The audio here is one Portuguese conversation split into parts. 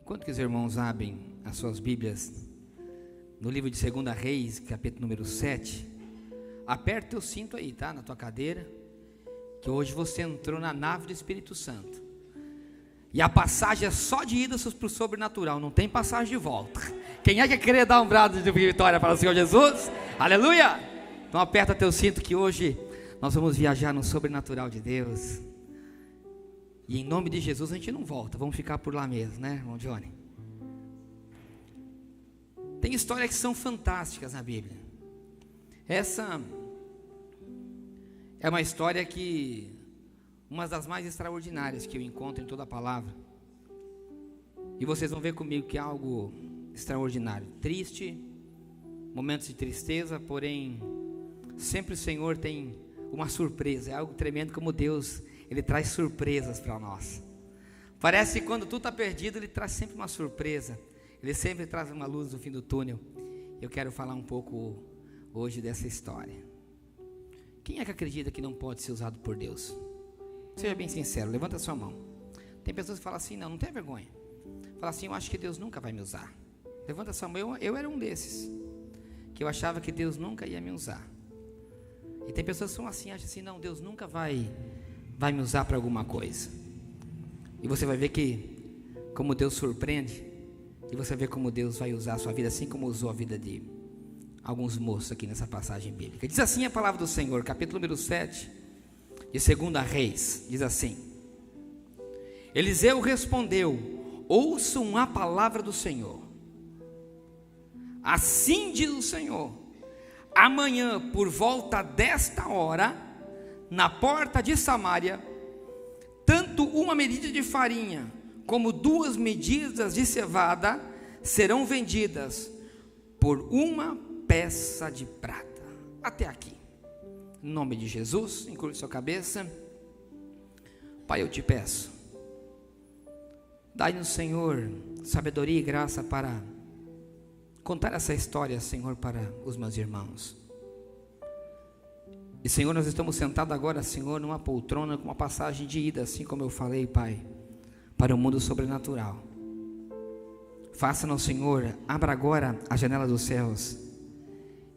Quanto que os irmãos abrem as suas Bíblias no livro de 2 Reis, capítulo número 7, aperta o teu cinto aí, tá? Na tua cadeira, que hoje você entrou na nave do Espírito Santo. E a passagem é só de ida para o sobrenatural, não tem passagem de volta. Quem é que querer dar um brado de vitória para o Senhor Jesus? Aleluia! Então aperta teu cinto que hoje nós vamos viajar no sobrenatural de Deus. E em nome de Jesus a gente não volta, vamos ficar por lá mesmo, né, irmão Johnny? Tem histórias que são fantásticas na Bíblia. Essa é uma história que, uma das mais extraordinárias que eu encontro em toda a palavra. E vocês vão ver comigo que é algo extraordinário. Triste, momentos de tristeza, porém, sempre o Senhor tem uma surpresa. É algo tremendo como Deus, Ele traz surpresas para nós. Parece que quando tudo está perdido, Ele traz sempre uma surpresa. Ele sempre traz uma luz no fim do túnel. Eu quero falar um pouco hoje dessa história. Quem é que acredita que não pode ser usado por Deus? Seja bem sincero, levanta a sua mão. Tem pessoas que falam assim, não tenha vergonha. Fala assim, eu acho que Deus nunca vai me usar. Levanta a sua mão, eu era um desses, que eu achava que Deus nunca ia me usar. E tem pessoas que são assim, acham assim, não, Deus nunca vai me usar para alguma coisa. E você vai ver que, como Deus surpreende, e você vai ver como Deus vai usar a sua vida, assim como usou a vida de alguns moços aqui nessa passagem bíblica. Diz assim a palavra do Senhor, capítulo número 7, de 2 Reis, diz assim: Eliseu respondeu: ouçam a palavra do Senhor. Assim diz o Senhor: amanhã, por volta desta hora, na porta de Samaria, tanto uma medida de farinha como 2 medidas de cevada serão vendidas por uma peça de prata. Até aqui. Em nome de Jesus, inclui sua cabeça. Pai, eu te peço, dai-nos, Senhor, sabedoria e graça para contar essa história, Senhor, para os meus irmãos. E, Senhor, nós estamos sentados agora, Senhor, numa poltrona com uma passagem de ida, assim como eu falei, Pai, para o mundo sobrenatural. Faça-nos, Senhor, abra agora a janela dos céus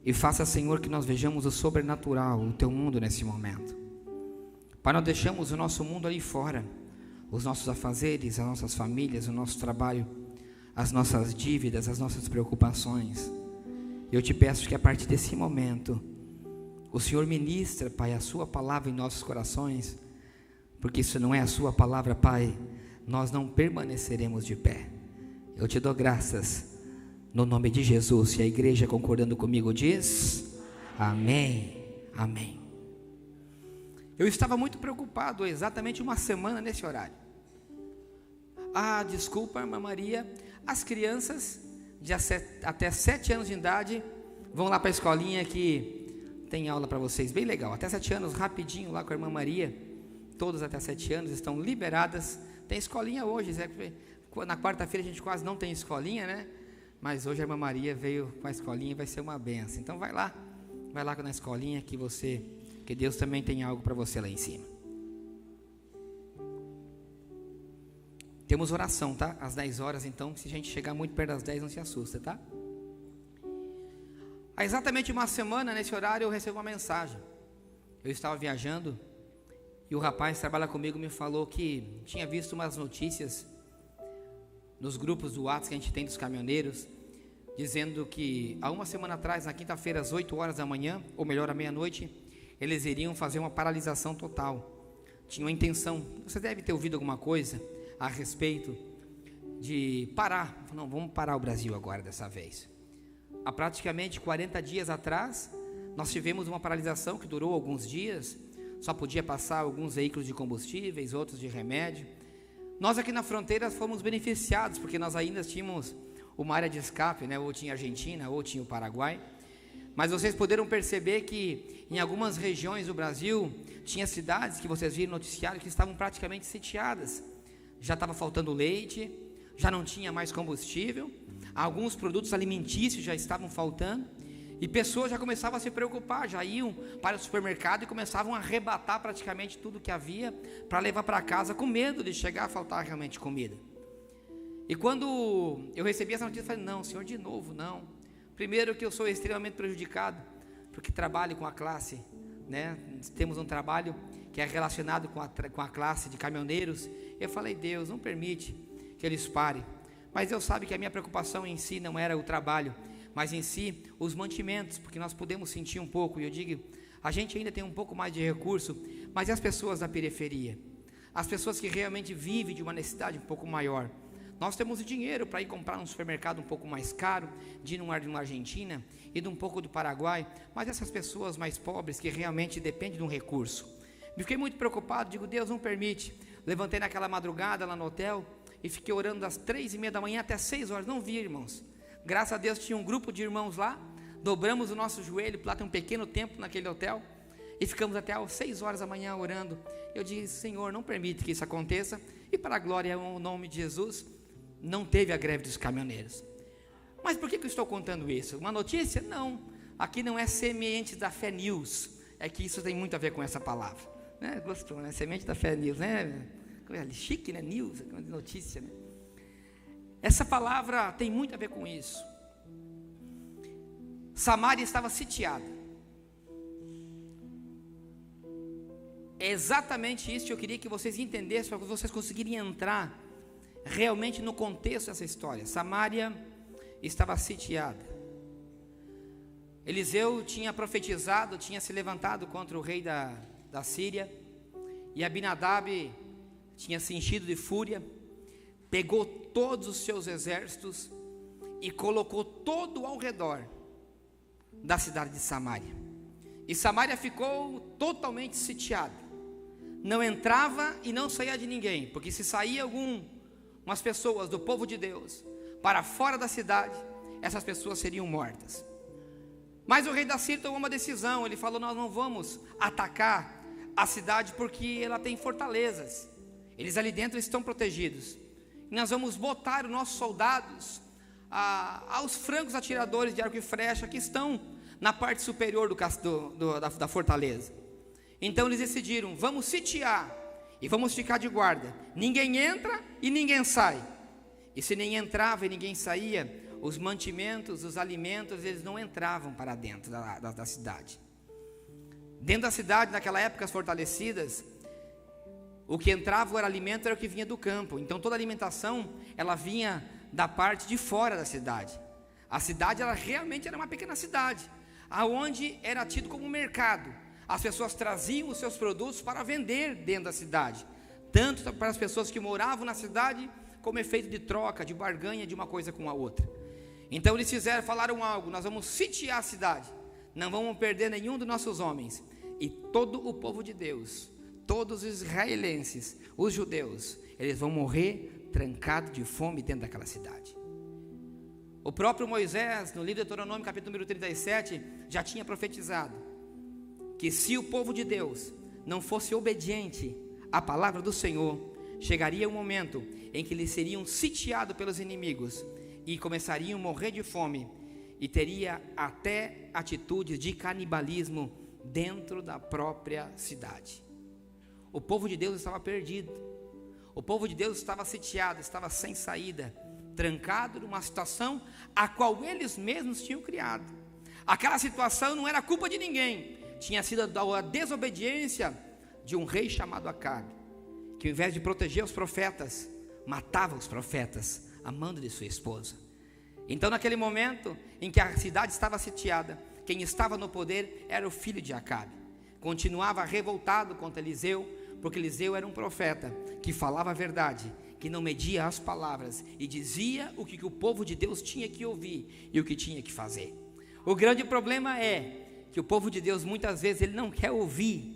e faça, Senhor, que nós vejamos o sobrenatural, o teu mundo nesse momento. Pai, nós deixamos o nosso mundo ali fora, os nossos afazeres, as nossas famílias, o nosso trabalho, as nossas dívidas, as nossas preocupações. Eu te peço que a partir desse momento o Senhor ministra, Pai, a sua palavra em nossos corações, porque isso não é a sua palavra, Pai, nós não permaneceremos de pé. Eu te dou graças no nome de Jesus. E a igreja, concordando comigo, diz amém, amém. Eu estava muito preocupado exatamente uma semana nesse horário. Desculpa, irmã Maria, as crianças de até 7 anos de idade vão lá para a escolinha que tem aula para vocês, bem legal, até 7 anos, rapidinho lá com a irmã Maria. Todas até 7 anos estão liberadas. Tem escolinha hoje, na quarta-feira a gente quase não tem escolinha, né? Mas hoje a irmã Maria veio com a escolinha e vai ser uma benção. Então vai lá na escolinha que Deus também tem algo para você lá em cima. Temos oração, tá? Às 10 horas, então se a gente chegar muito perto das 10, não se assusta, tá? Há exatamente uma semana, nesse horário, eu recebi uma mensagem. Eu estava viajando e o rapaz que trabalha comigo me falou que tinha visto umas notícias nos grupos do WhatsApp que a gente tem dos caminhoneiros, dizendo que há uma semana atrás, na quinta-feira, às 8 horas da manhã, ou melhor, à meia-noite, eles iriam fazer uma paralisação total. Tinham a intenção, você deve ter ouvido alguma coisa a respeito de parar. Não, vamos parar o Brasil agora dessa vez. Há praticamente 40 dias atrás, nós tivemos uma paralisação que durou alguns dias. Só podia passar alguns veículos de combustíveis, outros de remédio. Nós aqui na fronteira fomos beneficiados, porque nós ainda tínhamos uma área de escape, né? Ou tinha Argentina, ou tinha o Paraguai. Mas vocês puderam perceber que em algumas regiões do Brasil, tinha cidades que vocês viram no noticiário que estavam praticamente sitiadas. Já estava faltando leite, já não tinha mais combustível, alguns produtos alimentícios já estavam faltando. E pessoas já começavam a se preocupar, já iam para o supermercado e começavam a arrebatar praticamente tudo que havia para levar para casa, com medo de chegar a faltar realmente comida. E quando eu recebi essa notícia, eu falei, não, Senhor, de novo, não. Primeiro que eu sou extremamente prejudicado, porque trabalho com a classe, né? Temos um trabalho que é relacionado com a classe de caminhoneiros. Eu falei, Deus, não permite que eles parem. Mas Deus sabe que a minha preocupação em si não era o trabalho, mas em si os mantimentos, porque nós podemos sentir um pouco, e eu digo, a gente ainda tem um pouco mais de recurso, mas e as pessoas da periferia? As pessoas que realmente vivem de uma necessidade um pouco maior. Nós temos o dinheiro para ir comprar num supermercado um pouco mais caro, de ir numa Argentina e de um pouco do Paraguai, mas essas pessoas mais pobres que realmente dependem de um recurso. Me fiquei muito preocupado, digo, Deus não permite. Levantei naquela madrugada lá no hotel e fiquei orando das 3:30 da manhã até 6 horas, não vi, irmãos. Graças a Deus tinha um grupo de irmãos lá, dobramos o nosso joelho, lá tem um pequeno tempo naquele hotel, e ficamos até às 6 horas da manhã orando. Eu disse, Senhor, não permite que isso aconteça, e para a glória e nome de Jesus, não teve a greve dos caminhoneiros. Mas por que eu estou contando isso? Uma notícia? Não, aqui não é Semente da Fé News, é que isso tem muito a ver com essa palavra, né? Gostou, né? Semente da Fé News, né? Chique, né? News, notícia, né? Essa palavra tem muito a ver com isso. Samaria estava sitiada. É exatamente isso que eu queria que vocês entendessem, para que vocês conseguirem entrar realmente no contexto dessa história. Samaria estava sitiada. Eliseu tinha profetizado, tinha se levantado contra o rei da Síria, e Abinadab tinha se enchido de fúria, pegou todos os seus exércitos e colocou todo ao redor da cidade de Samaria. E Samaria ficou totalmente sitiada. Não entrava e não saía de ninguém, porque se saía umas pessoas do povo de Deus para fora da cidade, essas pessoas seriam mortas. Mas o rei da Síria tomou uma decisão. Ele falou, nós não vamos atacar a cidade porque ela tem fortalezas, eles ali dentro estão protegidos, e nós vamos botar os nossos soldados aos francos atiradores de arco e flecha que estão na parte superior da fortaleza. Então eles decidiram, vamos sitiar e vamos ficar de guarda, ninguém entra e ninguém sai. E se nem entrava e ninguém saía, os mantimentos, os alimentos, eles não entravam para dentro da cidade. Dentro da cidade, naquela época, as fortalecidas, o que entrava, o alimento era o que vinha do campo. Então toda a alimentação, ela vinha da parte de fora da cidade. A cidade, ela realmente era uma pequena cidade, aonde era tido como um mercado. As pessoas traziam os seus produtos para vender dentro da cidade, tanto para as pessoas que moravam na cidade, como efeito de troca, de barganha de uma coisa com a outra. Então eles falaram algo, nós vamos sitiar a cidade, não vamos perder nenhum dos nossos homens. E todo o povo de Deus, todos os israelenses, os judeus, eles vão morrer trancados de fome dentro daquela cidade. O próprio Moisés, no livro de Deuteronômio, capítulo número 37, já tinha profetizado que se o povo de Deus não fosse obediente à palavra do Senhor, chegaria um momento em que eles seriam sitiados pelos inimigos e começariam a morrer de fome, e teria até atitudes de canibalismo dentro da própria cidade. O povo de Deus estava perdido, o povo de Deus estava sitiado, estava sem saída, trancado numa situação a qual eles mesmos tinham criado. Aquela situação não era culpa de ninguém, tinha sido a desobediência de um rei chamado Acabe, que ao invés de proteger os profetas, matava os profetas, amando de sua esposa. Então naquele momento em que a cidade estava sitiada, quem estava no poder era o filho de Acabe. Continuava revoltado contra Eliseu, porque Eliseu era um profeta que falava a verdade, que não media as palavras e dizia o que o povo de Deus tinha que ouvir e o que tinha que fazer. O grande problema é que o povo de Deus muitas vezes ele não quer ouvir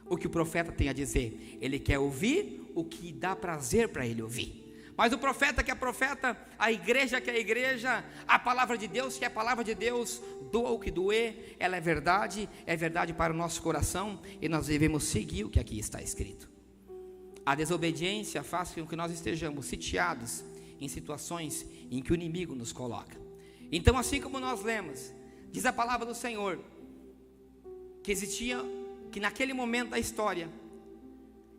o que o profeta tem a dizer, ele quer ouvir o que dá prazer para ele ouvir. Mas o profeta que é profeta, a igreja que é igreja, a palavra de Deus que é a palavra de Deus, doa o que doer, ela é verdade para o nosso coração, e nós devemos seguir o que aqui está escrito. A desobediência faz com que nós estejamos sitiados em situações em que o inimigo nos coloca. Então, assim como nós lemos, diz a palavra do Senhor, que naquele momento da história,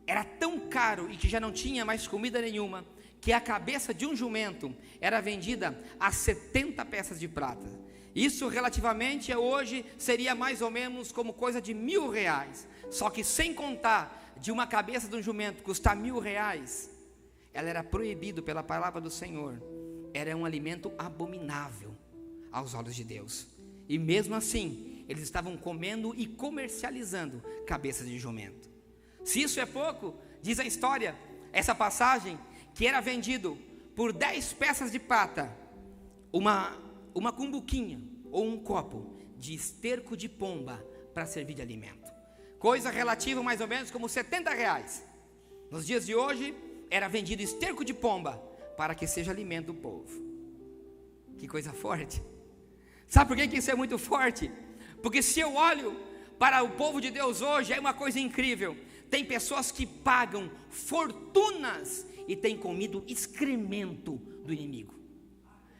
era tão caro e que já não tinha mais comida nenhuma, que a cabeça de um jumento era vendida a 70 peças de prata. Isso relativamente hoje seria mais ou menos como coisa de R$1.000. Só que sem contar de uma cabeça de um jumento custar R$1.000, ela era proibido pela palavra do Senhor. Era um alimento abominável aos olhos de Deus. E mesmo assim, eles estavam comendo e comercializando cabeças de jumento. Se isso é pouco, diz a história, essa passagem, que era vendido por 10 peças de prata, uma cumbuquinha ou um copo de esterco de pomba para servir de alimento. Coisa relativa mais ou menos como R$70. Nos dias de hoje, era vendido esterco de pomba para que seja alimento do povo. Que coisa forte. Sabe por que isso é muito forte? Porque se eu olho para o povo de Deus hoje, é uma coisa incrível. Tem pessoas que pagam fortunas e têm comido excremento do inimigo.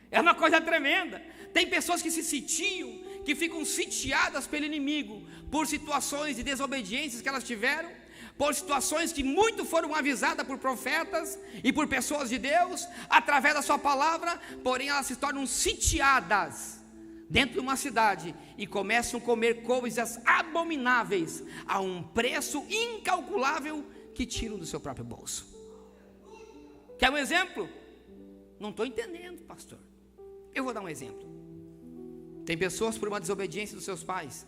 É uma coisa tremenda. Tem pessoas que se sitiam, que ficam sitiadas pelo inimigo, por situações de desobediências que elas tiveram, por situações que muito foram avisadas por profetas e por pessoas de Deus, através da sua palavra, porém elas se tornam sitiadas dentro de uma cidade e começam a comer coisas abomináveis a um preço incalculável que tiram do seu próprio bolso. Quer um exemplo? Não estou entendendo, pastor. Eu vou dar um exemplo. Tem pessoas, por uma desobediência dos seus pais,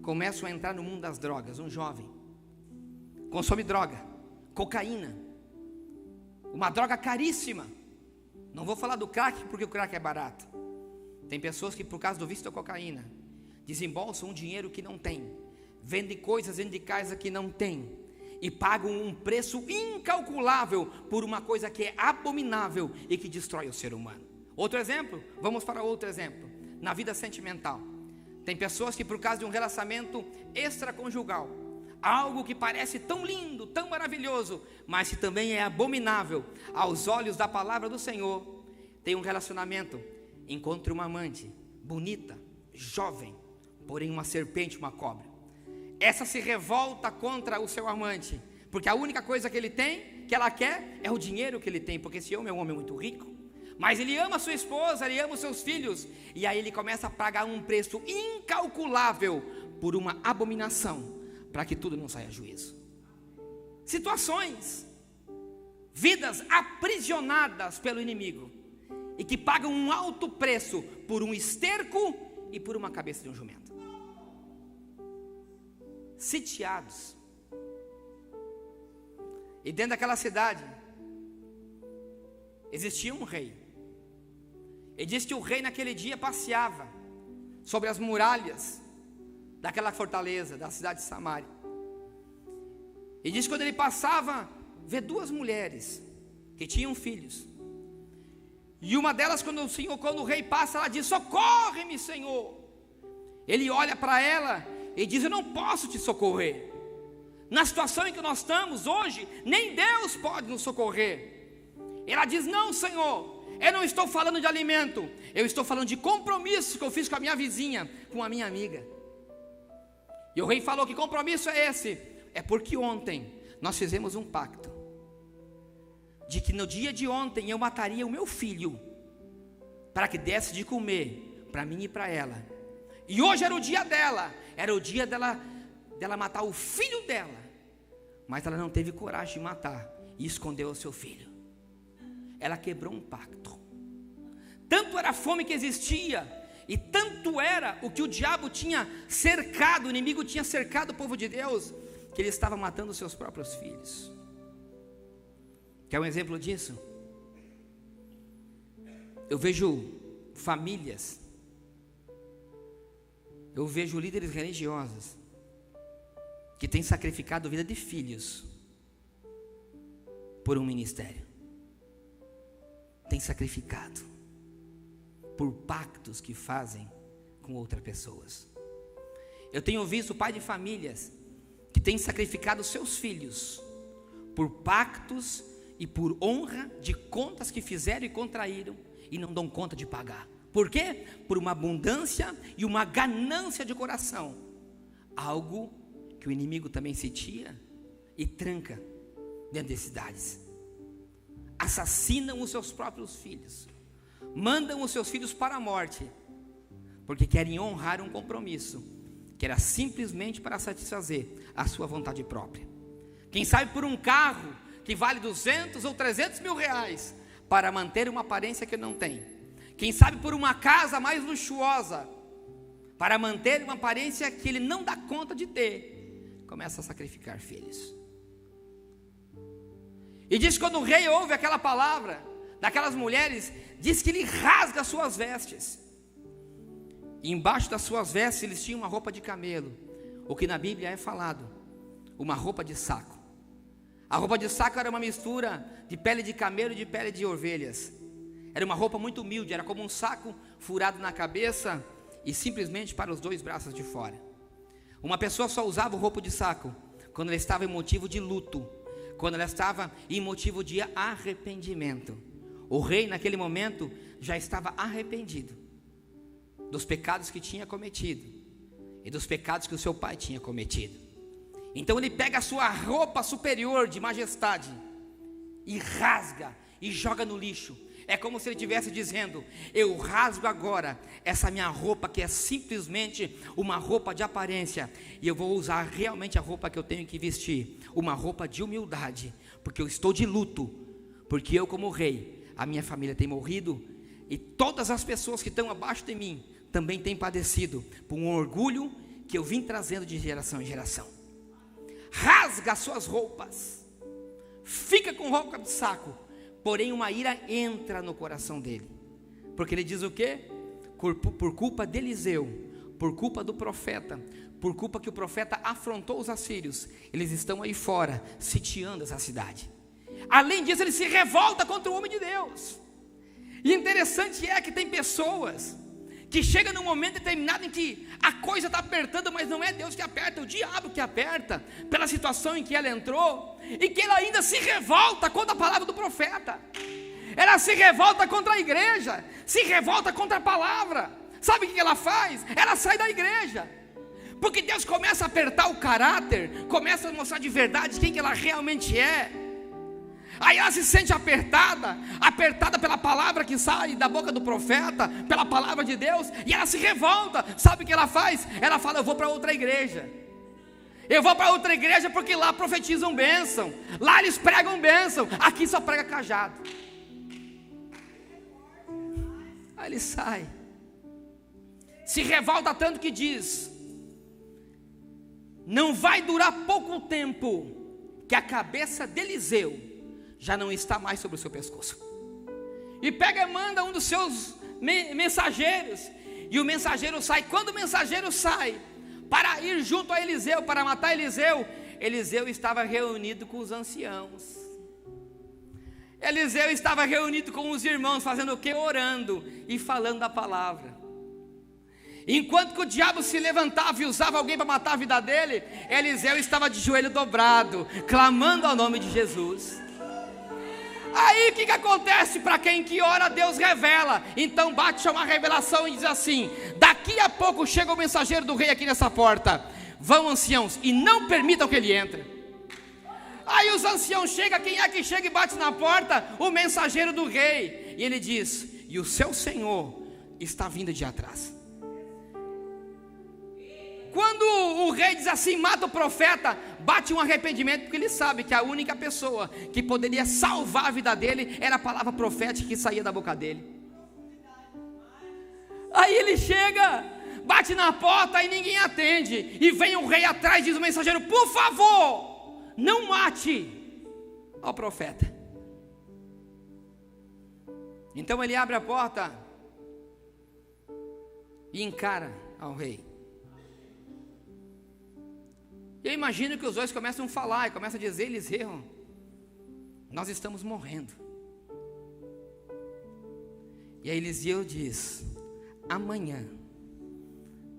começam a entrar no mundo das drogas. Um jovem consome droga, cocaína, uma droga caríssima. Não vou falar do crack, porque o crack é barato. Tem pessoas que, por causa do vício da cocaína, desembolsam um dinheiro que não tem, vendem coisas dentro de casa que não tem, e pagam um preço incalculável por uma coisa que é abominável e que destrói o ser humano. Outro exemplo, vamos para outro exemplo, na vida sentimental. Tem pessoas que, por causa de um relacionamento extraconjugal, algo que parece tão lindo, tão maravilhoso, mas que também é abominável aos olhos da palavra do Senhor, tem um relacionamento, encontra uma amante, bonita, jovem, porém uma serpente, uma cobra. Essa se revolta contra o seu amante, porque a única coisa que ele tem, que ela quer, é o dinheiro que ele tem, porque esse homem é um homem muito rico, mas ele ama a sua esposa, ele ama os seus filhos, e aí ele começa a pagar um preço incalculável por uma abominação, para que tudo não saia a juízo. Situações, vidas aprisionadas pelo inimigo, e que pagam um alto preço por um esterco e por uma cabeça de um jumento. Sitiados. E dentro daquela cidade existia um rei. E diz que o rei naquele dia passeava sobre as muralhas daquela fortaleza, da cidade de Samaria. E diz que quando ele passava, vê duas mulheres que tinham filhos. E uma delas, quando o rei passa, ela diz: socorre-me, Senhor. Ele olha para ela e diz: eu não posso te socorrer. Na situação em que nós estamos hoje, nem Deus pode nos socorrer. Ela diz: não, Senhor, eu não estou falando de alimento, eu estou falando de compromisso que eu fiz com a minha vizinha, com a minha amiga. E o rei falou: que compromisso é esse? É porque ontem nós fizemos um pacto, de que no dia de ontem eu mataria o meu filho, para que desse de comer para mim e para ela. E hoje era o dia dela, era o dia dela matar o filho dela, mas ela não teve coragem de matar e escondeu o seu filho. Ela quebrou um pacto. Tanto era a fome que existia, e tanto era o que o diabo tinha cercado, o inimigo tinha cercado o povo de Deus, que ele estava matando os seus próprios filhos. Quer um exemplo disso? Eu vejo famílias, eu vejo líderes religiosos que têm sacrificado a vida de filhos por um ministério. Tem sacrificado por pactos que fazem com outras pessoas. Eu tenho visto pai de famílias que têm sacrificado seus filhos por pactos e por honra de contas que fizeram e contraíram e não dão conta de pagar. Por quê? Por uma abundância e uma ganância de coração, algo que o inimigo também sitia e tranca dentro das cidades. assassinam os seus próprios filhos, mandam os seus filhos para a morte, porque querem honrar um compromisso que era simplesmente para satisfazer a sua vontade própria. Quem sabe por um carro que vale 200 ou 300 mil reais, para manter uma aparência que não tem. Quem sabe por uma casa mais luxuosa, para manter uma aparência que ele não dá conta de ter, começa a sacrificar filhos. E diz que quando o rei ouve aquela palavra daquelas mulheres, diz que ele rasga as suas vestes. E embaixo das suas vestes eles tinham uma roupa de camelo, o que na Bíblia é falado, uma roupa de saco. A roupa de saco era uma mistura de pele de camelo e de pele de ovelhas. Era uma roupa muito humilde, era como um saco furado na cabeça e simplesmente para os 2 braços de fora. Uma pessoa só usava o roupa de saco quando ela estava em motivo de luto, quando ela estava em motivo de arrependimento. O rei naquele momento já estava arrependido dos pecados que tinha cometido e dos pecados que o seu pai tinha cometido. Então ele pega a sua roupa superior de majestade e rasga e joga no lixo. É como se ele estivesse dizendo: eu rasgo agora essa minha roupa que é simplesmente uma roupa de aparência, e eu vou usar realmente a roupa que eu tenho que vestir, uma roupa de humildade, porque eu estou de luto, porque eu como rei, a minha família tem morrido, e todas as pessoas que estão abaixo de mim também têm padecido por um orgulho que eu vim trazendo de geração em geração. Rasga as suas roupas, fica com roupa de saco, porém uma ira entra no coração dele, porque ele diz o quê? Por culpa de Eliseu, por culpa do profeta, por culpa que o profeta afrontou os assírios, eles estão aí fora, sitiando essa cidade. Além disso, ele se revolta contra o homem de Deus. E interessante é que tem pessoas que chegam num momento determinado em que a coisa está apertando, mas não é Deus que aperta, é o diabo que aperta, pela situação em que ela entrou, e que ela ainda se revolta contra a palavra do profeta, ela se revolta contra a igreja, se revolta contra a palavra. Sabe o que ela faz? Ela sai da igreja, porque Deus começa a apertar o caráter, começa a mostrar de verdade quem que ela realmente é. Aí ela se sente apertada pela palavra que sai da boca do profeta, pela palavra de Deus, e ela se revolta. Sabe o que ela faz? Ela fala: eu vou para outra igreja. Eu vou para outra igreja porque lá profetizam bênção, lá eles pregam bênção, aqui só prega cajado. Aí ele sai, se revolta tanto que diz: não vai durar pouco tempo que a cabeça de Eliseu já não está mais sobre o seu pescoço. E pega e manda um dos seus mensageiros, e o mensageiro sai. Quando o mensageiro sai para ir junto a Eliseu, para matar Eliseu, Eliseu estava reunido com os anciãos. Eliseu estava reunido com os irmãos, fazendo o que? Orando e falando a palavra. Enquanto que o diabo se levantava e usava alguém para matar a vida dele, Eliseu estava de joelho dobrado, clamando ao nome de Jesus. Aí o que acontece? Para quem que ora, Deus revela. Então bate uma revelação e diz assim: daqui a pouco chega o mensageiro do rei aqui nessa porta. Vão, anciãos, e não permitam que ele entre. Aí os anciãos chegam, quem é que chega e bate na porta? O mensageiro do rei. E ele diz: e o seu senhor está vindo de atrás. Quando o rei diz assim: mata o profeta, bate um arrependimento, porque ele sabe que a única pessoa que poderia salvar a vida dele era a palavra profética que saía da boca dele. Aí ele chega, bate na porta e ninguém atende, e vem o rei atrás e diz o mensageiro: por favor, não mate ao profeta. Então ele abre a porta e encara ao rei. E eu imagino que os dois começam a falar e começam a dizer: Eliseu, nós estamos morrendo. E aí Eliseu diz: amanhã,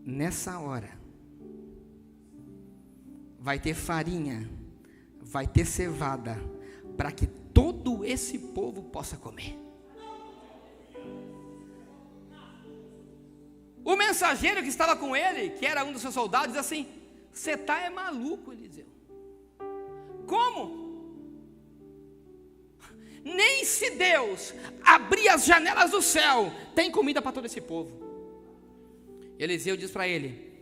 nessa hora, vai ter farinha, vai ter cevada, para que todo esse povo possa comer. O mensageiro que estava com ele, que era um dos seus soldados, diz assim: você está maluco, Eliseu. Como? nem se Deus abrir as janelas do céu, tem comida para todo esse povo. Eliseu diz para ele: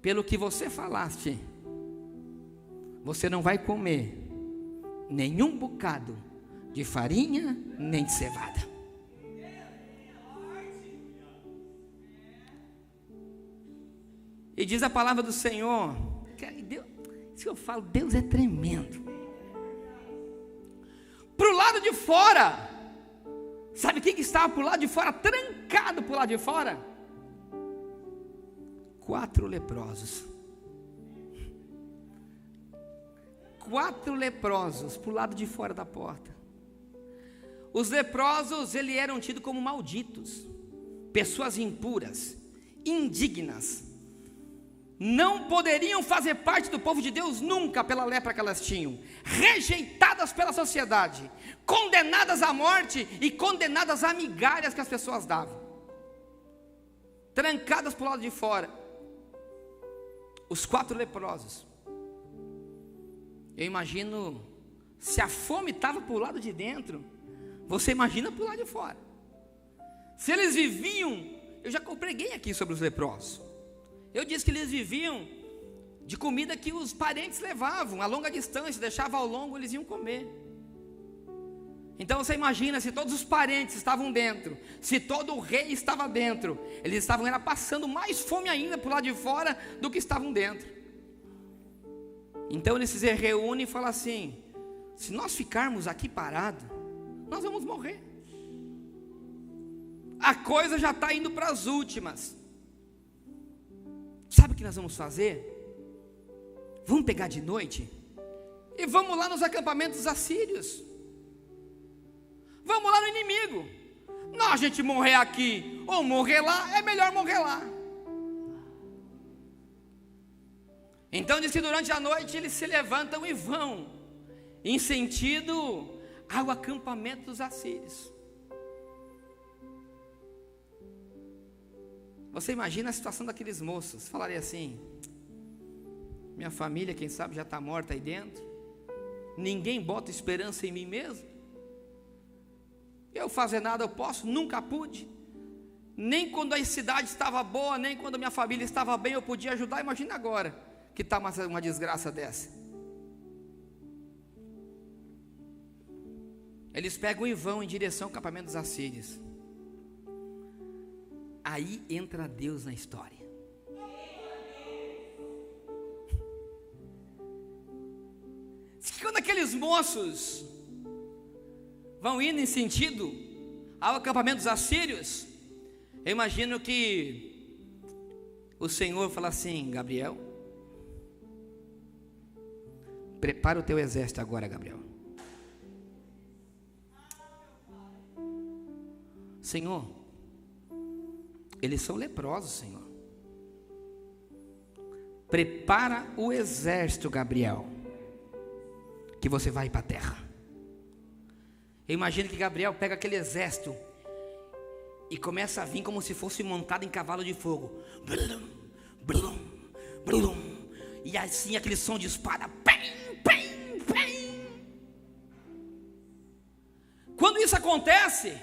pelo que você falaste, você não vai comer nenhum bocado de farinha nem de cevada. E diz a palavra do Senhor, Deus, isso que eu falo, Deus é tremendo. Para o lado de fora, sabe quem que estava para o lado de fora, trancado para o lado de fora? 4 leprosos. 4 leprosos para o lado de fora da porta. Os leprosos, eles eram tidos como malditos, pessoas impuras, indignas, não poderiam fazer parte do povo de Deus nunca pela lepra que elas tinham, rejeitadas pela sociedade, condenadas à morte e condenadas a migalhas que as pessoas davam, trancadas para o lado de fora. Os 4 leprosos, eu imagino, se a fome estava para o lado de dentro, você imagina para o lado de fora. Se eles viviam, eu já preguei aqui sobre os leprosos. Eu disse que eles viviam de comida que os parentes levavam a longa distância, deixavam ao longo, eles iam comer. Então você imagina, se todos os parentes estavam dentro, se todo o rei estava dentro, eles estavam passando mais fome ainda para o lado de fora do que estavam dentro. Então eles se reúnem e falam assim: se nós ficarmos aqui parados, nós vamos morrer. A coisa já está indo para as últimas. Sabe o que nós vamos fazer? Vamos pegar de noite e vamos lá nos acampamentos assírios. Vamos lá no inimigo. Não, a gente morrer aqui ou morrer lá, é melhor morrer lá. Então diz que durante a noite eles se levantam e vão em sentido ao acampamento dos assírios. Você imagina a situação daqueles moços, falaria assim: minha família, quem sabe, já está morta aí dentro, ninguém bota esperança em mim mesmo, eu fazer nada eu posso, nunca pude, nem quando a cidade estava boa, nem quando a minha família estava bem eu podia ajudar, imagina agora, que está uma desgraça dessa. Eles pegam e vão em direção ao acampamento dos assírios. Aí entra Deus na história. Diz que quando aqueles moços vão indo em sentido ao acampamento dos assírios, eu imagino que o Senhor fala assim: Gabriel, prepara o teu exército agora, Gabriel. Senhor, eles são leprosos, Senhor. Prepara o exército, Gabriel, que você vai para a terra. Eu imagino que Gabriel pega aquele exército e começa a vir como se fosse montado em cavalo de fogo. Blum, blum, blum. E assim aquele som de espada. Pem, pem, pem. Quando isso acontece,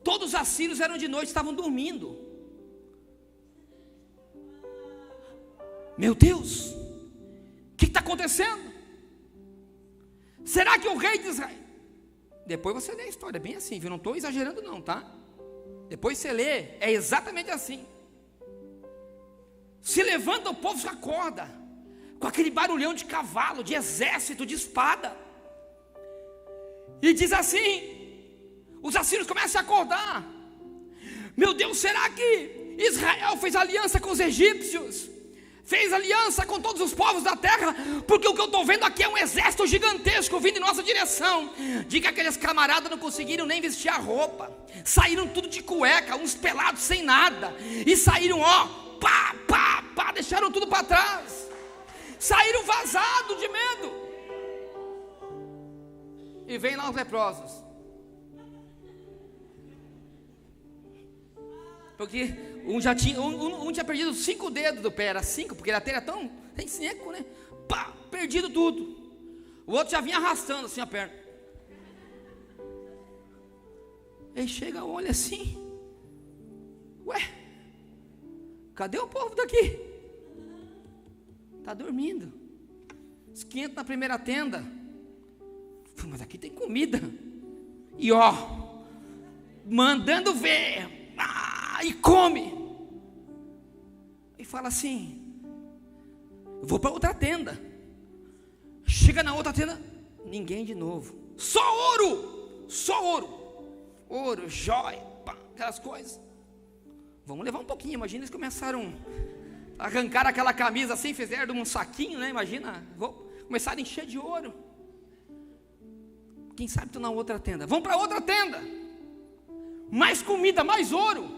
todos os assírios eram de noite, estavam dormindo. Meu Deus, o que está acontecendo? Será que o rei de Israel... Depois você lê a história, é bem assim, viu? Não estou exagerando não, tá? Depois você lê, é exatamente assim. Se levanta, o povo se acorda com aquele barulhão de cavalo, de exército, de espada. E diz assim: os assírios começam a acordar. Meu Deus, será que Israel fez aliança com os egípcios? Fez aliança com todos os povos da terra? Porque o que eu estou vendo aqui é um exército gigantesco vindo em nossa direção. Diga que aqueles camaradas não conseguiram nem vestir a roupa, saíram tudo de cueca, uns pelados sem nada, e saíram, ó, pá, pá, pá, deixaram tudo para trás, saíram vazados de medo. E vem lá os leprosos, porque um tinha perdido 5 dedos do pé, era 5, porque a telha era tão tem seco, né? Pá, perdido tudo. O outro já vinha arrastando assim a perna. Aí chega, olha assim, ué, cadê o povo daqui? Está dormindo. Esquenta na primeira tenda. Mas aqui tem comida. E ó, mandando ver, e come. E fala assim, eu vou para outra tenda. Chega na outra tenda, ninguém de novo. Só ouro, ouro, jóia, aquelas coisas. Vamos levar um pouquinho. Imagina eles começaram a arrancar aquela camisa assim, fizeram um saquinho, né? Imagina, começaram a encher de ouro. Quem sabe estão na outra tenda. Vão para outra tenda. Mais comida, mais ouro.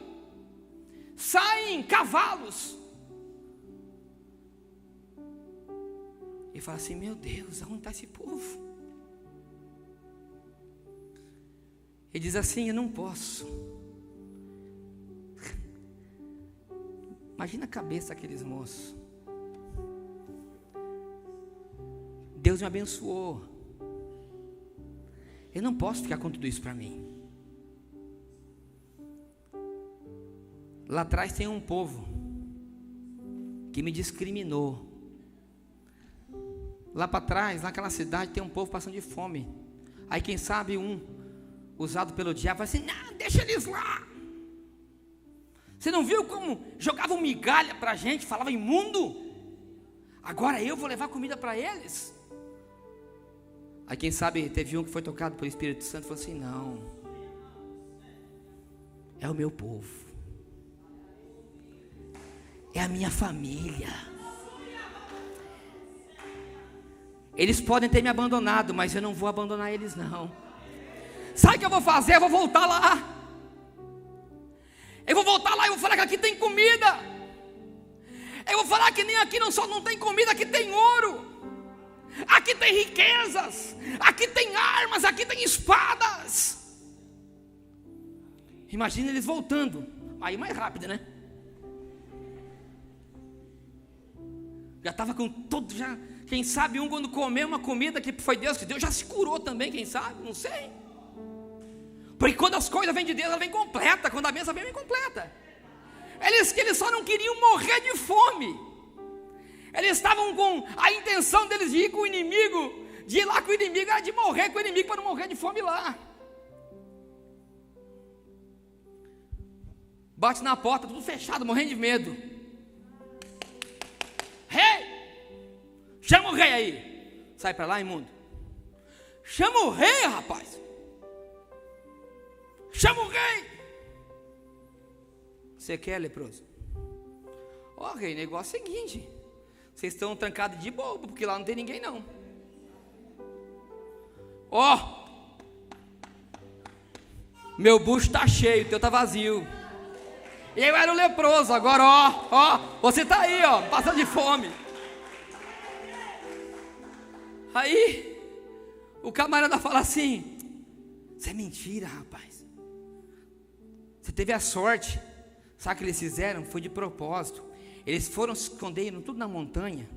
Saem cavalos. E fala assim, meu Deus, aonde está esse povo? Ele diz assim, eu não posso. Imagina a cabeça daqueles moços. Deus me abençoou. Eu não posso ficar com tudo isso para mim. Lá atrás tem um povo que me discriminou. Lá para trás, naquela cidade, tem um povo passando de fome. Aí quem sabe usado pelo diabo, vai assim, não, deixa eles lá. Você não viu como jogavam migalha para a gente, falava imundo? Agora eu vou levar comida para eles? Aí quem sabe teve um que foi tocado pelo Espírito Santo e falou assim, não, é o meu povo, é a minha família. Eles podem ter me abandonado, mas eu não vou abandonar eles não. Sabe o que eu vou fazer? Eu vou voltar lá. Eu vou voltar lá e vou falar que aqui tem comida. Eu vou falar que nem aqui não tem comida, aqui tem ouro. Aqui tem riquezas. Aqui tem armas, aqui tem espadas. Imagina eles voltando. Aí mais rápido, né? Já estava com todo, já, quem sabe quando comeu uma comida que foi Deus que deu, já se curou também, quem sabe, não sei. Porque quando as coisas vêm de Deus, ela vem completa. Quando a bênção vem completa. Eles só não queriam morrer de fome. Eles estavam com a intenção deles de ir com o inimigo, de ir lá com o inimigo, era de morrer com o inimigo para não morrer de fome lá. Bate na porta, tudo fechado, morrendo de medo. Rei! Chama o rei aí. Sai para lá, imundo. Chama o rei, rapaz. Chama o rei. Você quer, leproso? Ó, rei, negócio é o seguinte. Vocês estão trancados de bobo, porque lá não tem ninguém não. Ó, meu bucho está cheio, o teu está vazio. Eu era o leproso, agora ó, você está aí, ó, passando de fome. Aí, o camarada fala assim, isso é mentira, rapaz. Você teve a sorte. Sabe o que eles fizeram? Foi de propósito. Eles foram se escondendo tudo na montanha.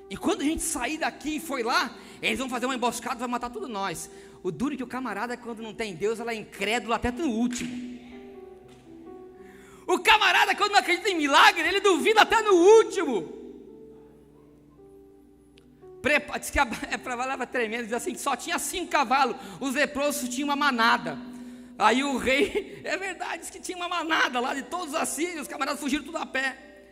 E quando a gente sair daqui e foi lá, eles vão fazer uma emboscada, vai matar todos nós. O duro é que o camarada, quando não tem Deus, ela é incrédulo até no último. O camarada, quando não acredita em milagre, ele duvida até no último. Diz que a palavra tremenda, diz assim, que só tinha 5 cavalos, os leprosos tinham uma manada. Aí o rei, é verdade, diz que tinha uma manada lá de todos os assírios, os camaradas fugiram tudo a pé,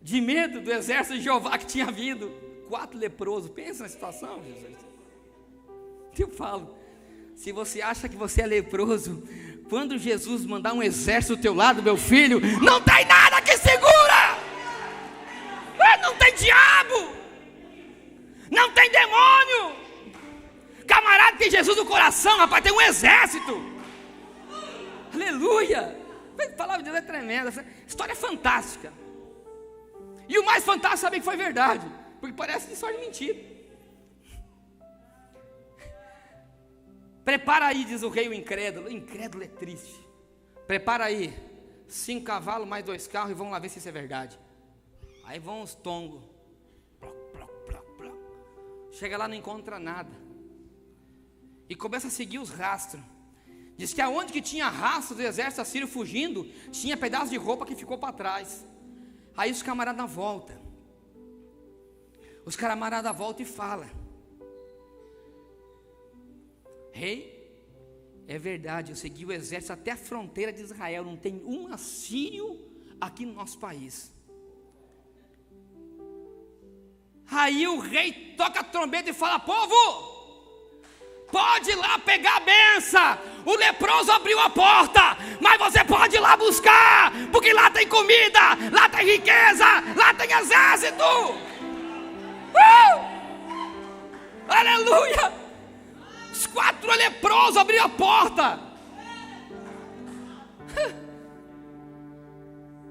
de medo do exército de Jeová que tinha vindo. 4 leprosos, pensa na situação, Jesus. Eu falo, se você acha que você é leproso, quando Jesus mandar um exército do teu lado, meu filho, não tem nada que segura, não tem diabo, não tem demônio. Camarada, tem Jesus no coração, rapaz, tem um exército. Aleluia. A palavra de Deus é tremenda. Essa história é fantástica. E o mais fantástico é saber que foi verdade, porque parece história de mentira. Prepara aí, diz o rei, o incrédulo. O incrédulo é triste. Prepara aí 5 cavalos mais 2 carros e vamos lá ver se isso é verdade. Aí vão os tongos. Chega lá, não encontra nada. E começa a seguir os rastros. Diz que aonde que tinha rastros do exército assírio fugindo, tinha pedaço de roupa que ficou para trás. Aí os camaradas voltam. Os camaradas voltam e falam: rei, é verdade, eu segui o exército até a fronteira de Israel, não tem um assírio aqui no nosso país. Aí o rei toca a trombeta e fala: povo, pode ir lá pegar a benção. O leproso abriu a porta, mas você pode ir lá buscar, porque lá tem comida, lá tem riqueza, lá tem exército. Aleluia! Os 4 leprosos abriram a porta.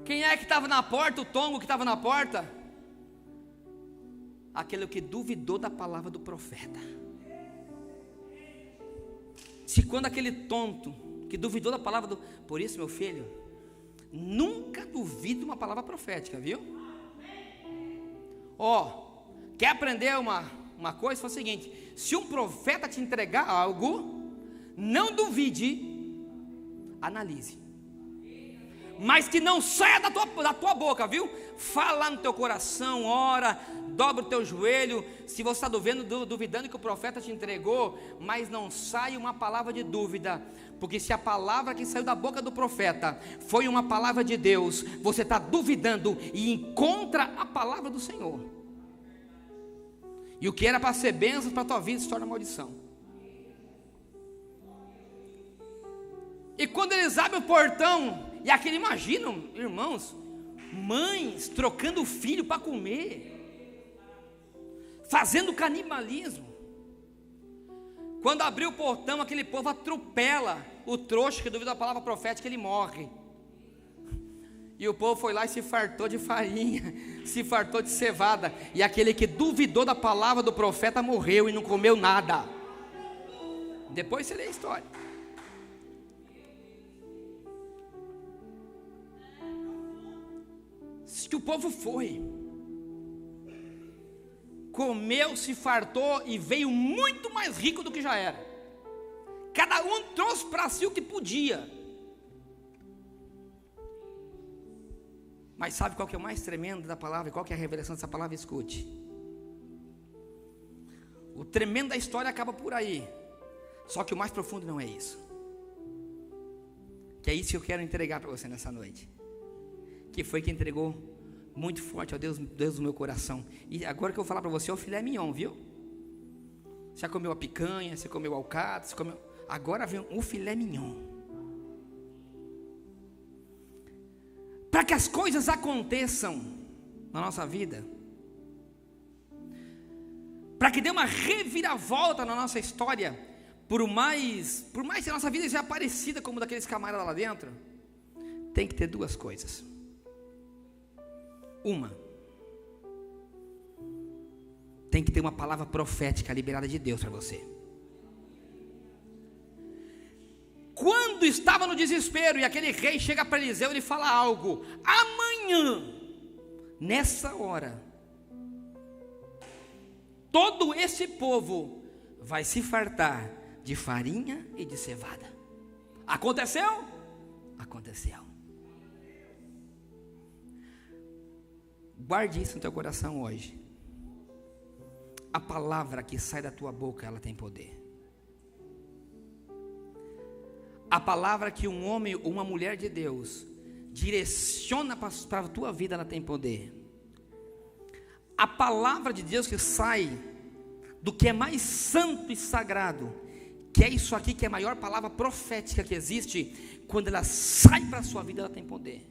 Quem é que estava na porta? O tongo que estava na porta? Aquele que duvidou da palavra do profeta. Se quando aquele tonto que duvidou da palavra do... Por isso, meu filho, nunca duvide uma palavra profética, viu? Quer aprender uma coisa? Faz o seguinte: se um profeta te entregar algo, não duvide, analise, mas que não saia da tua boca, viu? Fala no teu coração, ora, dobra o teu joelho. Se você está duvidando que o profeta te entregou, mas não sai uma palavra de dúvida, porque se a palavra que saiu da boca do profeta foi uma palavra de Deus, você está duvidando e encontra a palavra do Senhor. E o que era para ser bênção para a tua vida se torna maldição. E quando eles abrem o portão, e aquele, imaginam, irmãos, mães trocando o filho para comer, fazendo canibalismo. Quando abriu o portão, aquele povo atropela o trouxa que duvida da palavra profética, ele morre. E o povo foi lá e se fartou de farinha, se fartou de cevada. E aquele que duvidou da palavra do profeta morreu e não comeu nada. Depois você lê a história. Que o povo foi, comeu, se fartou e veio muito mais rico do que já era. Cada um trouxe para si o que podia. Mas sabe qual que é o mais tremendo da palavra? Qual que é a revelação dessa palavra? Escute. O tremendo da história acaba por aí. Só que o mais profundo não é isso. Que é isso que eu quero entregar para você nessa noite. Que foi que entregou muito forte ao Deus do meu coração. E agora que eu vou falar para você, é o filé mignon, viu? Você já comeu a picanha, você comeu o alcatra, você comeu... Agora vem o filé mignon. Para que as coisas aconteçam na nossa vida, para que dê uma reviravolta na nossa história, por mais que a nossa vida seja parecida como daqueles camaradas lá dentro, tem que ter 2 coisas. Uma, tem que ter uma palavra profética liberada de Deus para você. Quando estava no desespero e aquele rei chega para Eliseu, ele fala algo: amanhã, nessa hora, todo esse povo vai se fartar de farinha e de cevada. Aconteceu? Aconteceu. Guarde isso no teu coração hoje. A palavra que sai da tua boca, ela tem poder. A palavra que um homem ou uma mulher de Deus direciona para a tua vida, ela tem poder. A palavra de Deus que sai do que é mais santo e sagrado, que é isso aqui, que é a maior palavra profética que existe, quando ela sai para a sua vida, ela tem poder.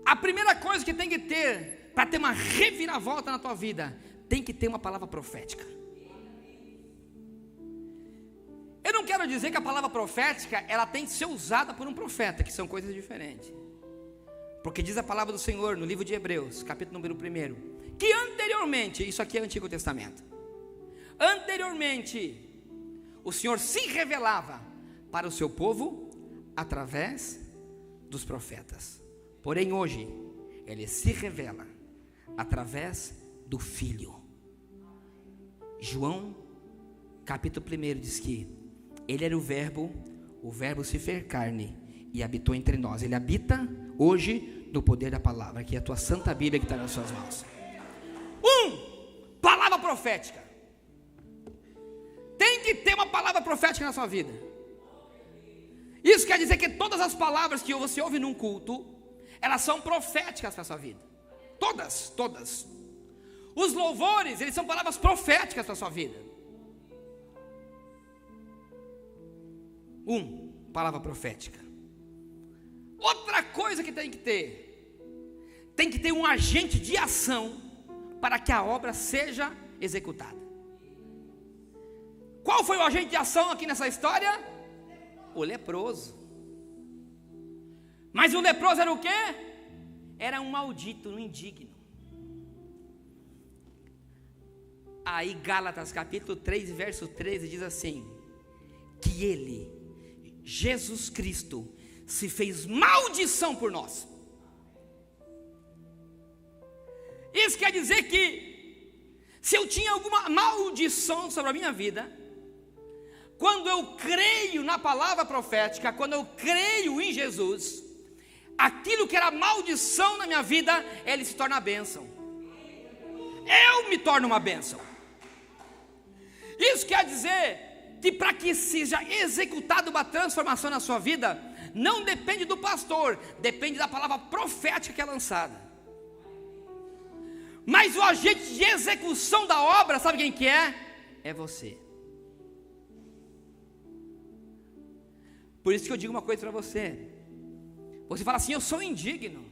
A primeira coisa que tem que ter, para ter uma reviravolta na tua vida, tem que ter uma palavra profética. Eu não quero dizer que a palavra profética, ela tem que ser usada por um profeta, que são coisas diferentes. Porque diz a palavra do Senhor no livro de Hebreus, capítulo número 1, que anteriormente, isso aqui é o Antigo Testamento, anteriormente, o Senhor se revelava para o seu povo através dos profetas. Porém hoje, Ele se revela através do Filho. João capítulo 1 diz que Ele era o Verbo se fez carne e habitou entre nós. Ele habita hoje no poder da palavra, que é a tua santa Bíblia que está nas suas mãos. Palavra profética. Tem que ter uma palavra profética na sua vida. Isso quer dizer que todas as palavras que você ouve num culto, elas são proféticas para a sua vida. Todas. Os louvores, eles são palavras proféticas para a sua vida. Palavra profética. Outra coisa que tem que ter um agente de ação para que a obra seja executada. Qual foi o agente de ação aqui nessa história? O leproso. Mas o leproso era o quê? Era um maldito, um indigno. Aí Gálatas capítulo 3, verso 13 diz assim: que ele, Jesus Cristo, se fez maldição por nós. Isso quer dizer que se eu tinha alguma maldição sobre a minha vida, quando eu creio na palavra profética, quando eu creio em Jesus, aquilo que era maldição na minha vida, ele se torna bênção. Eu me torno uma bênção. Isso quer dizer que para que seja executada uma transformação na sua vida, não depende do pastor, depende da palavra profética que é lançada. Mas o agente de execução da obra, sabe quem que é? É você. Por isso que eu digo uma coisa para você. Você fala assim: eu sou indigno,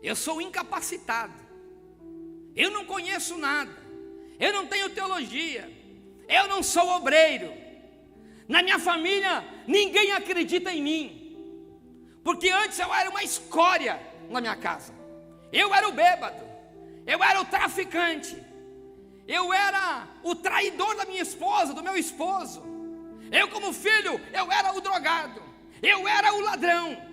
eu sou incapacitado, eu não conheço nada, eu não tenho teologia, eu não sou obreiro, na minha família ninguém acredita em mim, porque antes eu era uma escória na minha casa, eu era o bêbado, eu era o traficante, eu era o traidor da minha esposa, do meu esposo, eu como filho, eu era o drogado, eu era o ladrão.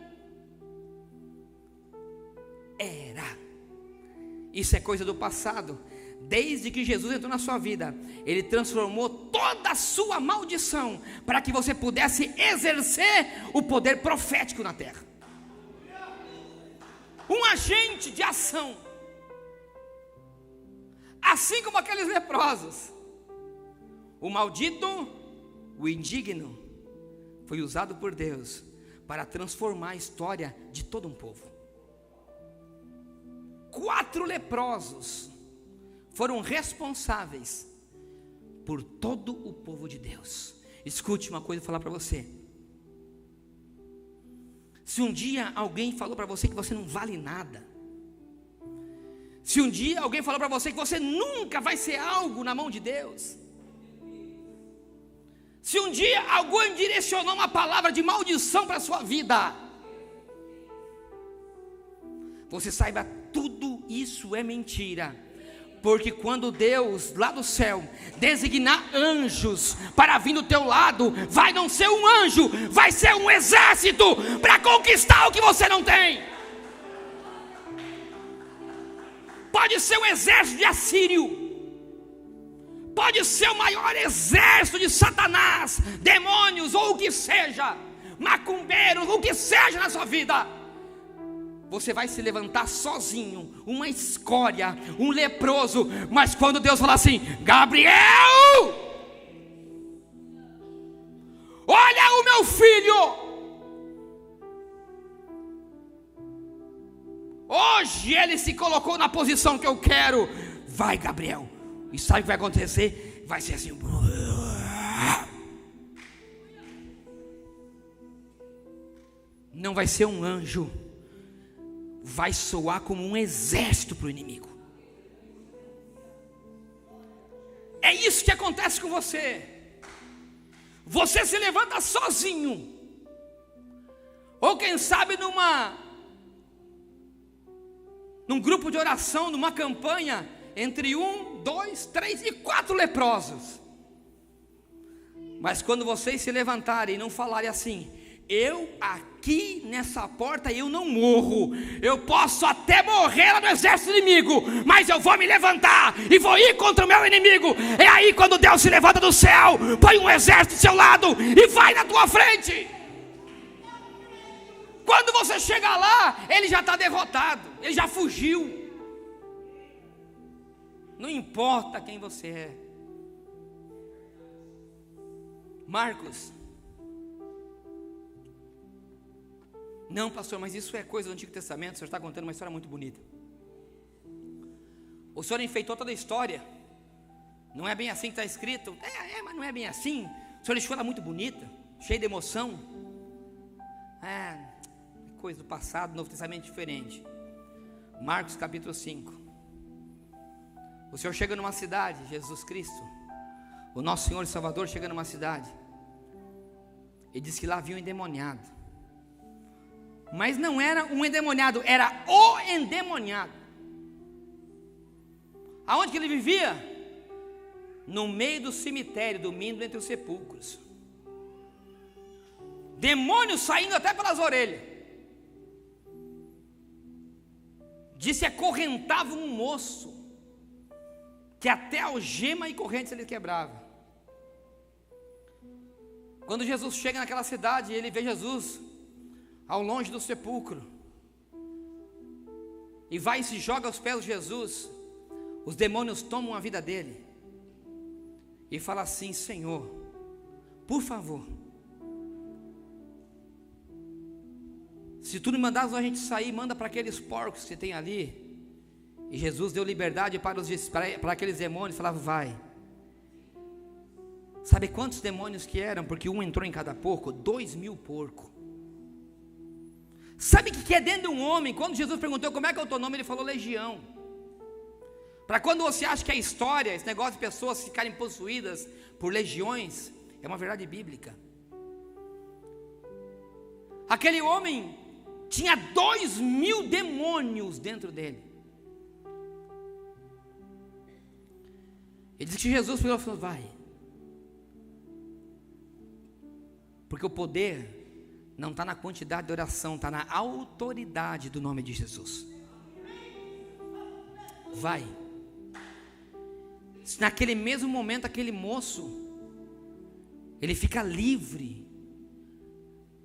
Isso é coisa do passado. Desde que Jesus entrou na sua vida, Ele transformou toda a sua maldição, para que você pudesse exercer o poder profético na terra. Um agente de ação. Assim como aqueles leprosos, o maldito, o indigno, foi usado por Deus para transformar a história de todo um povo. 4 leprosos foram responsáveis por todo o povo de Deus. Escute uma coisa, eu vou falar para você. Se um dia alguém falou para você que você não vale nada, se um dia alguém falou para você que você nunca vai ser algo na mão de Deus, se um dia alguém direcionou uma palavra de maldição para a sua vida, você saiba, tudo isso é mentira. Porque quando Deus lá do céu designar anjos para vir do teu lado, vai não ser um anjo, vai ser um exército para conquistar o que você não tem. Pode ser um exército de Assírio, pode ser o maior exército de Satanás, demônios ou o que seja, macumbeiros, o que seja na sua vida. Você vai se levantar sozinho, uma escória, um leproso. Mas quando Deus falar assim: Gabriel, olha o meu filho, hoje ele se colocou na posição que eu quero. Vai, Gabriel. E sabe o que vai acontecer? Vai ser assim. Não vai ser um anjo, vai soar como um exército para o inimigo. É isso que acontece com você. Você se levanta sozinho, ou quem sabe num grupo de oração, numa campanha, entre 1, 2, 3 e 4 leprosos. Mas quando vocês se levantarem e não falarem assim: eu aqui nessa porta eu não morro, eu posso até morrer lá no exército inimigo, mas eu vou me levantar e vou ir contra o meu inimigo. É aí quando Deus se levanta do céu, põe um exército do seu lado e vai na tua frente. Quando você chegar lá, ele já está derrotado, ele já fugiu. Não importa quem você é. Marcos. Não, pastor, mas isso é coisa do Antigo Testamento. O senhor está contando uma história muito bonita. O senhor enfeitou toda a história. Não é bem assim que está escrito. Mas não é bem assim. O senhor deixou ela muito bonita, cheia de emoção. Coisa do passado, o Novo Testamento é diferente. Marcos capítulo 5. O Senhor chega numa cidade, Jesus Cristo, o nosso Senhor e Salvador chega numa cidade. Ele diz que lá havia um endemoniado. Mas não era um endemoniado, era o endemoniado. Aonde que ele vivia? No meio do cemitério, dormindo entre os sepulcros. Demônios saindo até pelas orelhas. Disse que acorrentava um moço, que até algema e correntes ele quebrava. Quando Jesus chega naquela cidade, ele vê Jesus ao longe do sepulcro, e vai e se joga aos pés de Jesus. Os demônios tomam a vida dele, e fala assim: Senhor, por favor, se tu me mandares a gente sair, manda para aqueles porcos que tem ali. E Jesus deu liberdade para aqueles demônios, falava: vai. Sabe quantos demônios que eram? Porque um entrou em cada porco, 2.000 porcos. Sabe o que é dentro de um homem? Quando Jesus perguntou como é que é o teu nome, ele falou legião. Para quando você acha que a história, esse negócio de pessoas ficarem possuídas por legiões, é uma verdade bíblica. Aquele homem tinha 2.000 demônios dentro dele. Ele disse que Jesus falou: vai. Porque o poder não está na quantidade de oração, está na autoridade do nome de Jesus. Vai. Naquele mesmo momento, aquele moço, ele fica livre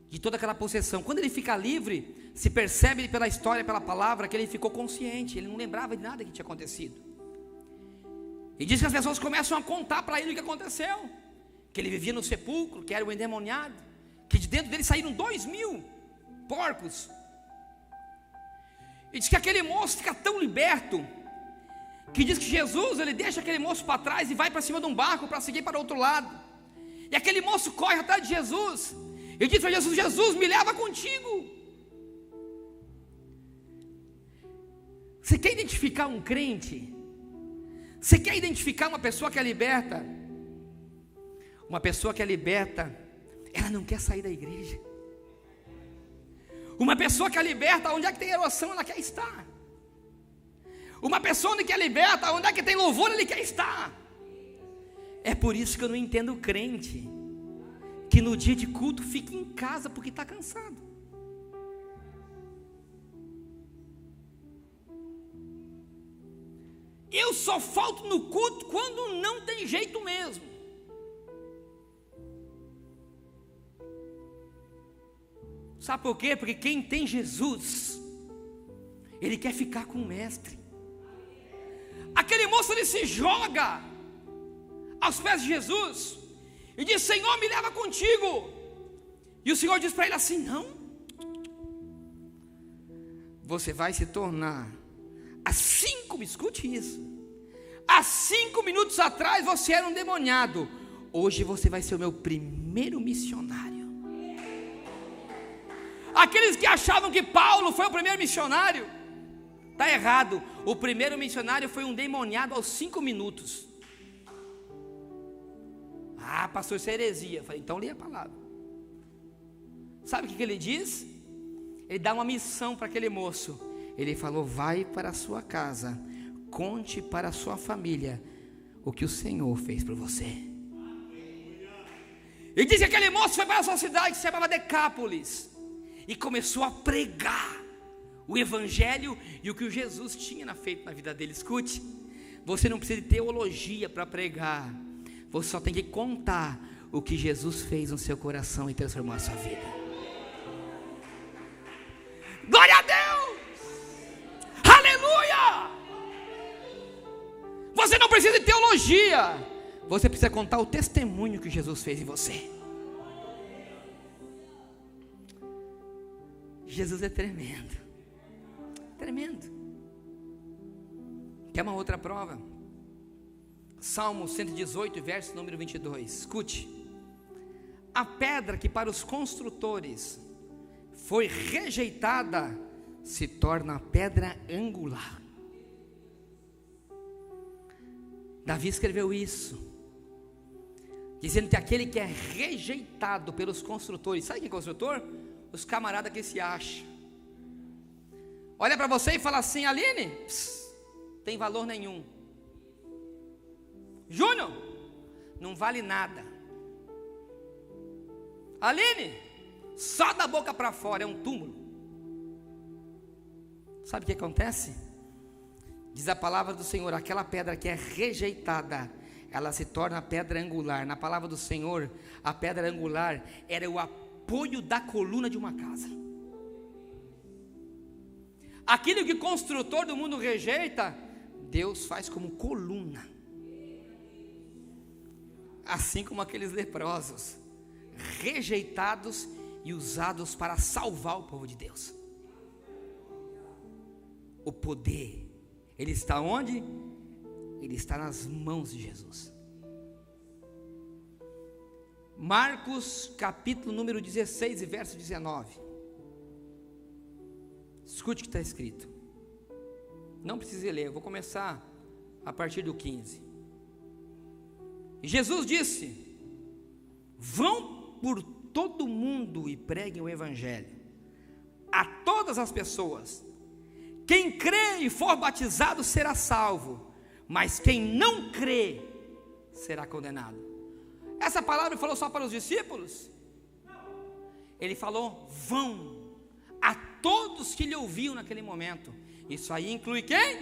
de toda aquela possessão. Quando ele fica livre, se percebe pela história, pela palavra, que ele ficou consciente. Ele não lembrava de nada que tinha acontecido. E diz que as pessoas começam a contar para ele o que aconteceu. Que ele vivia no sepulcro, que era o endemoniado, que de dentro dele saíram 2.000 porcos. E diz que aquele moço fica tão liberto, que diz que Jesus, ele deixa aquele moço para trás e vai para cima de um barco para seguir para o outro lado. E aquele moço corre atrás de Jesus e diz para Jesus: Jesus, me leva contigo. Você quer identificar um crente? Você quer identificar uma pessoa que é liberta? Uma pessoa que é liberta, ela não quer sair da igreja. Uma pessoa que é liberta, onde é que tem oração, ela quer estar. Uma pessoa que é liberta, onde é que tem louvor, ele quer estar. É por isso que eu não entendo o crente que no dia de culto fica em casa porque está cansado. Eu só falto no culto quando não tem jeito mesmo. Sabe por quê? Porque quem tem Jesus, ele quer ficar com o mestre. Aquele moço, ele se joga aos pés de Jesus e diz: Senhor, me leva contigo. E o Senhor diz para ele assim: não, você vai se tornar escute isso, há 5 minutos atrás você era um demoniado, hoje você vai ser o meu primeiro missionário. Aqueles que achavam que Paulo foi o primeiro missionário, está errado. O primeiro missionário foi um demoniado aos 5 minutos. Ah, pastor, isso é heresia. Eu falei: então leia a palavra. Sabe o que ele diz? Ele dá uma missão para aquele moço. Ele falou: vai para a sua casa, conte para a sua família o que o Senhor fez por você. E diz que aquele moço foi para a sua cidade, que se chamava Decápolis, e começou a pregar o evangelho e o que o Jesus tinha feito na vida dele. Escute, você não precisa de teologia para pregar, você só tem que contar o que Jesus fez no seu coração e transformou a sua vida. Glória a Deus! Aleluia! Você não precisa de teologia, você precisa contar o testemunho que Jesus fez em você. Jesus é tremendo, tremendo. Quer uma outra prova? Salmo 118, verso número 22. Escute: a pedra que para os construtores foi rejeitada se torna a pedra angular. Davi escreveu isso, dizendo que aquele que é rejeitado pelos construtores, sabe quem é construtor? Os camaradas que se acham. Olha para você e fala assim: Aline, tem valor nenhum. Júnior, não vale nada. Aline, só da boca para fora, é um túmulo. Sabe o que acontece? Diz a palavra do Senhor: aquela pedra que é rejeitada, ela se torna pedra angular. Na palavra do Senhor, a pedra angular era o apoio da coluna de uma casa. Aquilo que o construtor do mundo rejeita, Deus faz como coluna. Assim como aqueles leprosos, rejeitados e usados para salvar o povo de Deus. O poder, ele está onde? Ele está nas mãos de Jesus. Marcos capítulo número 16 e verso 19. Escute o que está escrito. Não precisa ler, eu vou começar a partir do 15. Jesus disse: vão por todo mundo e preguem o evangelho a todas as pessoas. Quem crê e for batizado será salvo, mas quem não crê será condenado. Essa palavra ele falou só para os discípulos? Ele falou: vão a todos que lhe ouviam naquele momento. Isso aí inclui quem?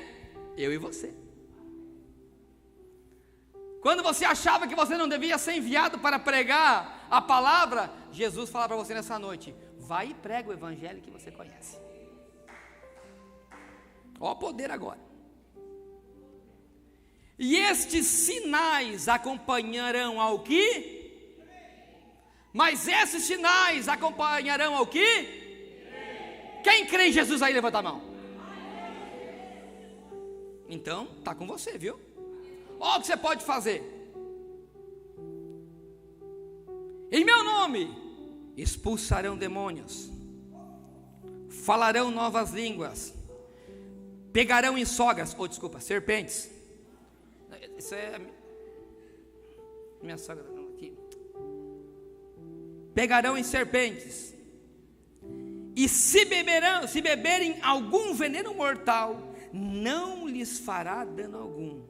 Eu e você. Quando você achava que você não devia ser enviado para pregar a palavra, Jesus fala para você nessa noite: vai e prega o evangelho que você conhece. Ó o poder agora. E estes sinais acompanharão ao que? Mas esses sinais acompanharão ao que? Quem crê em Jesus aí, levanta a mão. Então, está com você, viu? Olha o que você pode fazer. Em meu nome expulsarão demônios, falarão novas línguas, pegarão em serpentes. Isso é minha sogra aqui. Pegarão em serpentes, e se beberem algum veneno mortal, não lhes fará dano algum.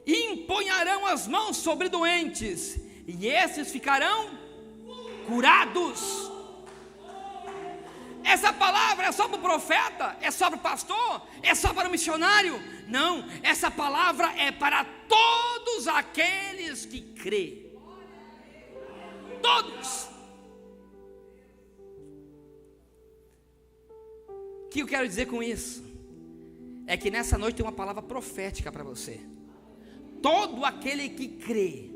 E imponharão as mãos sobre doentes, e esses ficarão curados. Essa palavra é só para o profeta? É só para o pastor? É só para o missionário? Não, essa palavra é para todos aqueles que crêem. Todos. O que eu quero dizer com isso? É que nessa noite tem uma palavra profética para você. Todo aquele que crê,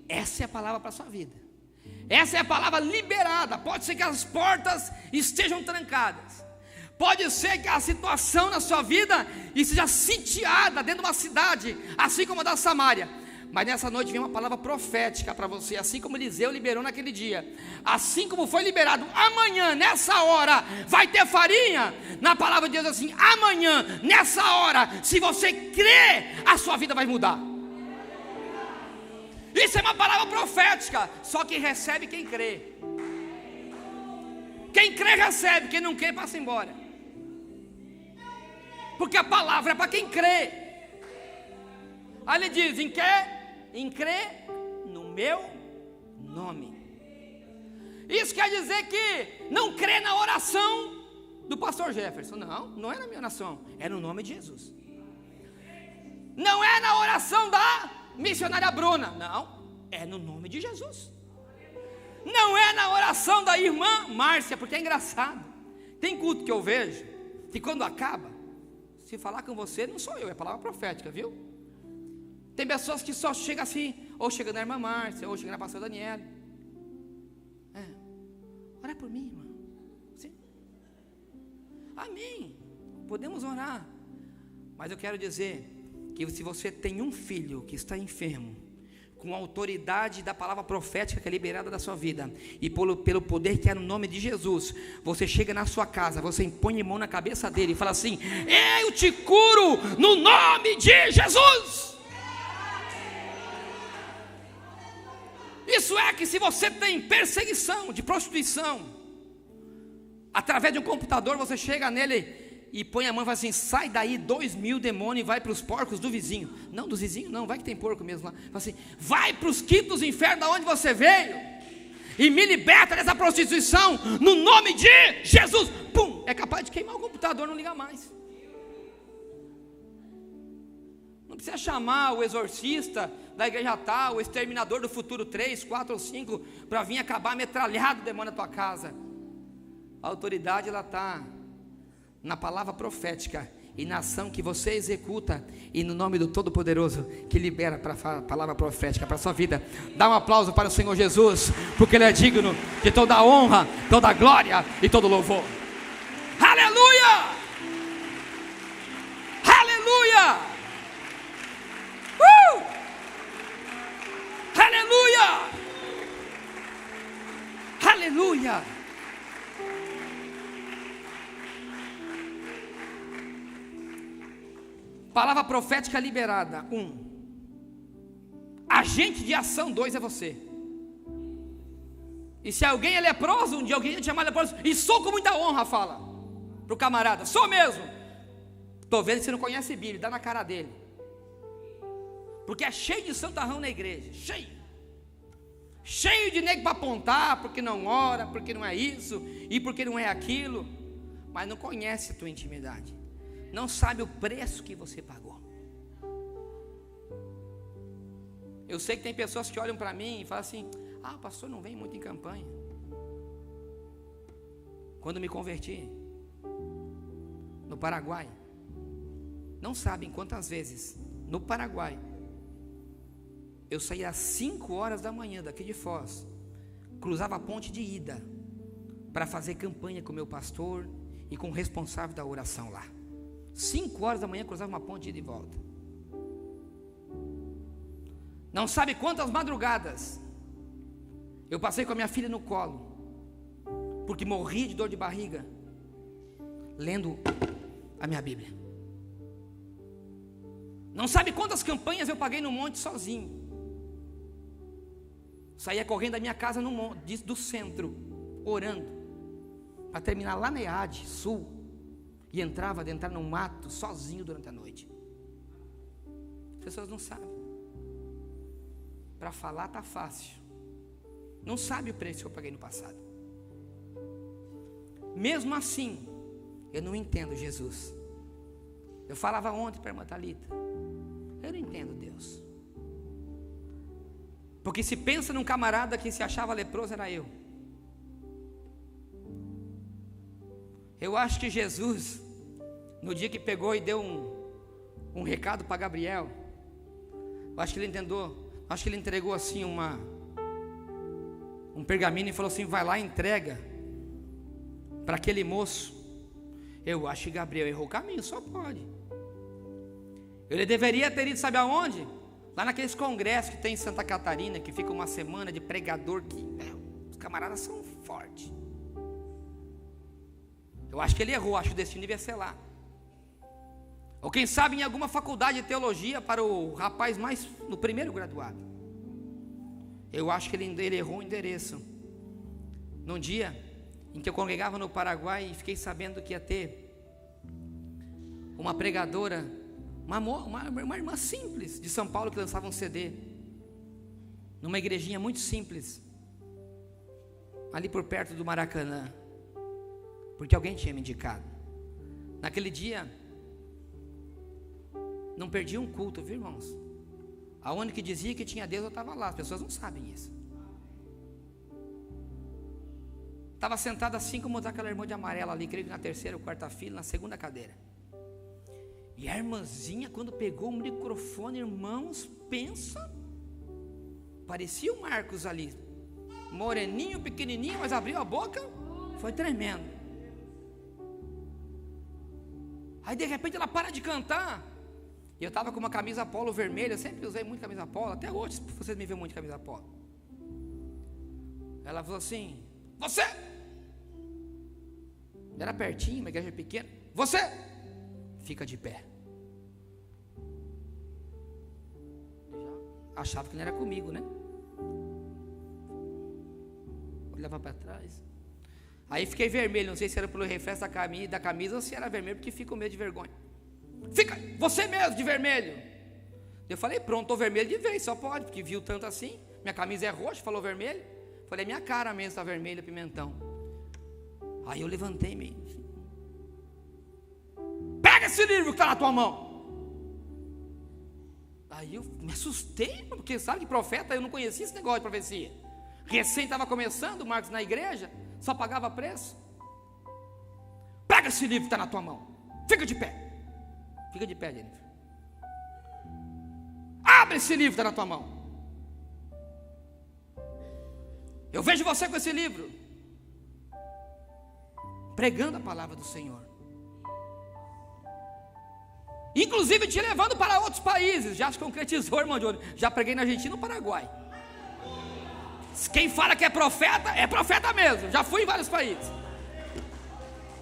essa é a palavra para a sua vida. Essa é a palavra liberada. Pode ser que as portas estejam trancadas, pode ser que a situação na sua vida esteja sitiada dentro de uma cidade, assim como a da Samária. Mas nessa noite vem uma palavra profética para você. Assim como Eliseu liberou naquele dia, assim como foi liberado, amanhã nessa hora vai ter farinha. Na palavra de Deus assim: amanhã nessa hora, se você crer, a sua vida vai mudar. Isso é uma palavra profética. Só quem recebe, quem crê. Quem crê recebe, quem não crê passa embora. Porque a palavra é para quem crê. Aí ele diz: em crer no meu nome. Isso quer dizer que não crê na oração do pastor Jefferson. Não, não é na minha oração, é no nome de Jesus. Não é na oração da missionária Bruna. Não, é no nome de Jesus. Não é na oração da irmã Márcia, porque é engraçado. Tem culto que eu vejo, que quando acaba, se falar com você, não sou eu, é palavra profética, viu? Tem pessoas que só chegam assim, ou chega na irmã Márcia, ou chega na pastora Daniela. Ora por mim, irmã. Sim. Amém. Podemos orar. Mas eu quero dizer que se você tem um filho que está enfermo, com a autoridade da palavra profética que é liberada da sua vida, e pelo poder que é no nome de Jesus, você chega na sua casa, você impõe a mão na cabeça dele e fala assim: eu te curo no nome de Jesus. Isso é que se você tem perseguição de prostituição, através de um computador, você chega nele e põe a mão e fala assim: sai daí 2.000 demônios e vai para os porcos do vizinho. Não, dos vizinhos não, vai que tem porco mesmo lá. Fala assim: vai para os quintos do inferno da onde você veio e me liberta dessa prostituição no nome de Jesus. Pum, é capaz de queimar o computador, não liga mais. Não precisa chamar o exorcista da igreja tal, o exterminador do futuro 3, 4 ou 5 para vir acabar metralhado o demônio na tua casa. A autoridade ela está na palavra profética e na ação que você executa, e no nome do Todo-Poderoso que libera para a palavra profética para a sua vida. Dá um aplauso para o Senhor Jesus, porque Ele é digno de toda a honra, toda a glória e todo o louvor. Aleluia! Aleluia! Aleluia! Aleluia! Palavra profética liberada. 1. Agente de ação. 2 é você. E se alguém é leproso, um dia alguém te chamar leproso, e sou com muita honra, fala pro camarada: sou mesmo. Estou vendo que você não conhece Bíblia, dá na cara dele. Porque é cheio de santarrão na igreja. Cheio de nego para apontar, porque não ora, porque não é isso, e porque não é aquilo. Mas não conhece a tua intimidade, não sabe o preço que você pagou. Eu sei que tem pessoas que olham para mim e falam assim: ah, o pastor não vem muito em campanha. Quando me converti no Paraguai, não sabem quantas vezes no Paraguai eu saía às 5 horas da manhã daqui de Foz, cruzava a ponte de ida para fazer campanha com o meu pastor e com o responsável da oração lá. 5 horas da manhã cruzava uma ponte de ida e volta. Não sabe quantas madrugadas eu passei com a minha filha no colo, porque morria de dor de barriga, lendo a minha Bíblia. Não sabe quantas campanhas eu paguei no monte sozinho. Saía correndo da minha casa no monte, do centro, orando, para terminar lá na EAD Sul, e entrava dentro num mato sozinho durante a noite. As pessoas não sabem. Para falar está fácil, não sabe o preço que eu paguei no passado. Mesmo assim, eu não entendo Jesus. Eu falava ontem para a irmã Thalita: eu não entendo Deus. Porque se pensa num camarada que se achava leproso, era eu. Eu acho que Jesus, no dia que pegou e deu um recado para Gabriel, eu acho que ele entendeu, acho que ele entregou assim um pergaminho e falou assim: vai lá e entrega para aquele moço. Eu acho que Gabriel errou o caminho, só pode. Ele deveria ter ido, sabe aonde? Lá naqueles congressos que tem em Santa Catarina, que fica uma semana de pregador, que os camaradas são fortes. Eu acho que ele errou, acho que o destino devia ser lá. Ou quem sabe em alguma faculdade de teologia para o rapaz mais no primeiro graduado. Eu acho que ele errou o endereço. Num dia em que eu congregava no Paraguai e fiquei sabendo que ia ter uma pregadora, uma irmã simples de São Paulo, que lançava um CD numa igrejinha muito simples. ali por perto do Maracanã, porque alguém tinha me indicado. Naquele dia, não perdi um culto, viu, irmãos? Aonde que dizia que tinha Deus, eu estava lá. As pessoas não sabem isso. Estava sentado assim como aquela irmã de amarela ali, creio que na terceira ou quarta fila, na segunda cadeira. E a irmãzinha, quando pegou o microfone, irmãos, pensa, parecia o Marcos ali, moreninho, pequenininho, mas abriu a boca, foi tremendo. Aí de repente ela para de cantar. E eu estava com uma camisa polo vermelha, eu sempre usei muito camisa polo, até hoje vocês me veem muito camisa polo. Ela falou assim: você! Era pertinho, uma igreja pequena. Você! Fica de pé. Eu já achava que não era comigo, né? Olhava para trás. Aí fiquei vermelho, não sei se era pelo reflexo da camisa ou se era vermelho, porque fico com medo de vergonha. Fica, você mesmo de vermelho. Eu falei, pronto, estou vermelho de vez, só pode, porque viu tanto assim. Minha camisa é roxa, falou vermelho. Falei, minha cara mesmo está vermelha, pimentão. Aí eu levantei meio. Pega esse livro que está na tua mão. Aí eu me assustei, porque sabe que profeta, eu não conhecia esse negócio de profecia. Recém estava começando, Marcos, na igreja, só pagava preço. Pega esse livro que está na tua mão. Fica de pé. Fica de pé, Jennifer. Abre esse livro que está na tua mão. Eu vejo você com esse livro, pregando a palavra do Senhor, inclusive te levando para outros países. Já se concretizou, irmão de ouro. Já preguei na Argentina e no Paraguai. Quem fala que é profeta mesmo. Já fui em vários países.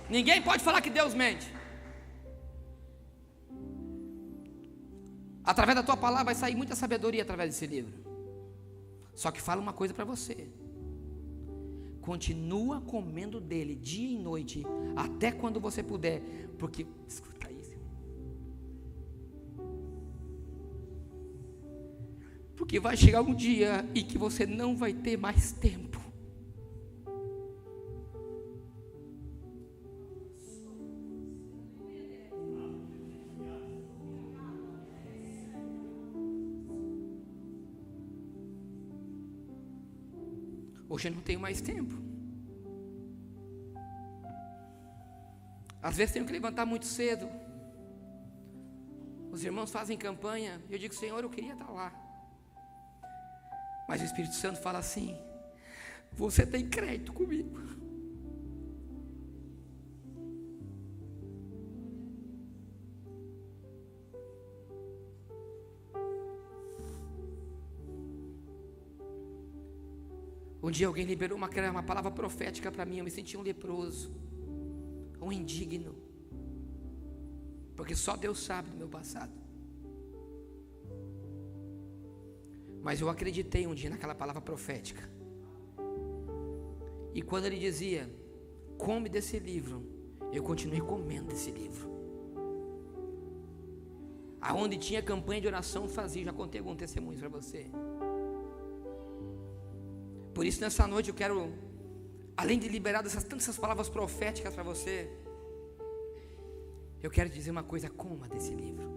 Ninguém pode falar que Deus mente. Através da tua palavra vai sair muita sabedoria através desse livro. Só que fala uma coisa para você: continua comendo dele dia e noite, até quando você puder, porque, escuta isso, porque vai chegar um dia em que você não vai ter mais tempo. Hoje eu não tenho mais tempo. Às vezes tenho que levantar muito cedo. Os irmãos fazem campanha e eu digo, Senhor, eu queria estar lá. Mas o Espírito Santo fala assim: você tem crédito comigo. Um dia alguém liberou uma palavra profética para mim. Eu me senti um leproso, um indigno, porque só Deus sabe do meu passado. Mas eu acreditei um dia naquela palavra profética. E quando ele dizia, come desse livro, eu continuei comendo desse livro. Aonde tinha campanha de oração, fazia. Já contei algum testemunho para você. Por isso nessa noite eu quero, além de liberar tantas palavras proféticas para você, eu quero dizer uma coisa: coma desse livro.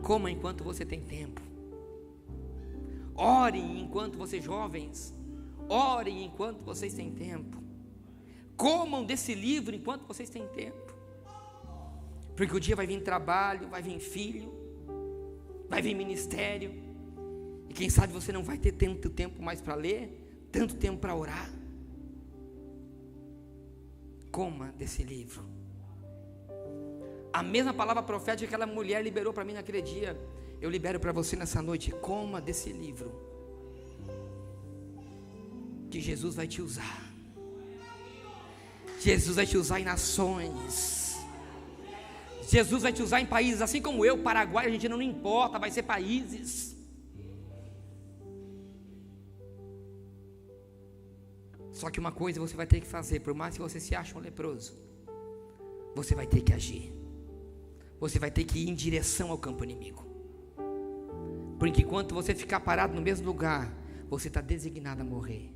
Coma enquanto você tem tempo. Orem enquanto vocês jovens. Orem enquanto vocês têm tempo. Comam desse livro enquanto vocês têm tempo. Porque o dia vai vir trabalho, vai vir filho, vai vir ministério. E quem sabe você não vai ter tanto tempo mais para ler, tanto tempo para orar. Coma desse livro. A mesma palavra profética que aquela mulher liberou para mim naquele dia, eu libero para você nessa noite. Coma desse livro, que Jesus vai te usar. Jesus vai te usar em nações. Jesus vai te usar em países, assim como eu, Paraguai, Argentina, não importa, vai ser países. Só que uma coisa você vai ter que fazer, por mais que você se ache um leproso, você vai ter que agir. Você vai ter que ir em direção ao campo inimigo. Porque enquanto você ficar parado no mesmo lugar, você está designado a morrer.